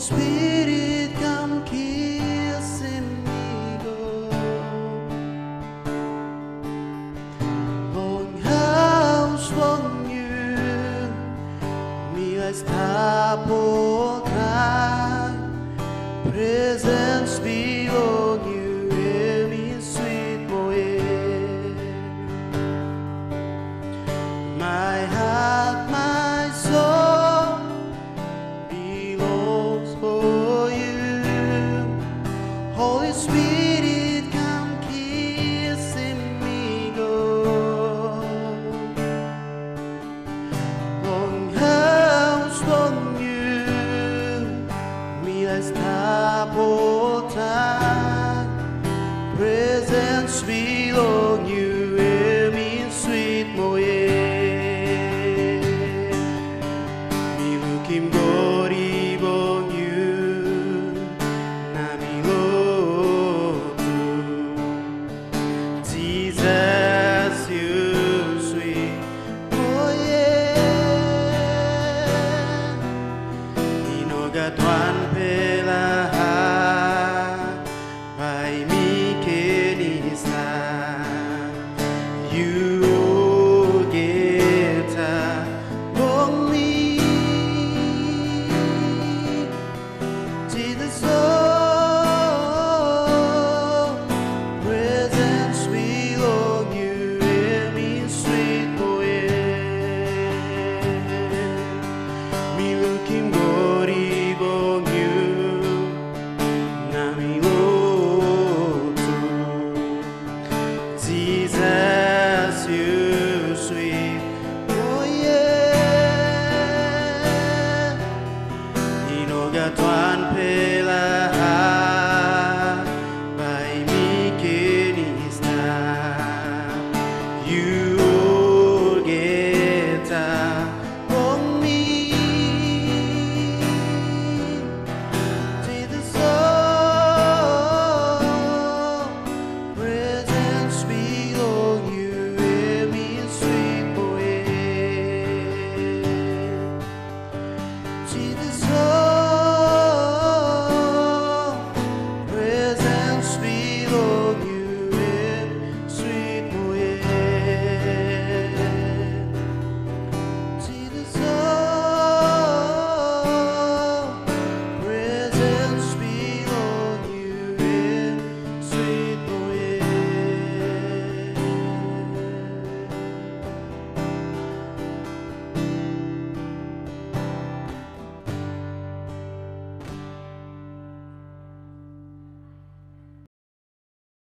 Spirit, come kiss me, go. Vång house, vång you, me está por trás. Presence belong you, every sweet moed. My heart, my soul belongs for you. Holy Spirit, come kiss me, go. Vång house, vång you, me está por trás. Presence belong you, every sweet moed. Me looking good on you, na me love Jesus, you sweet moed. Inoga tua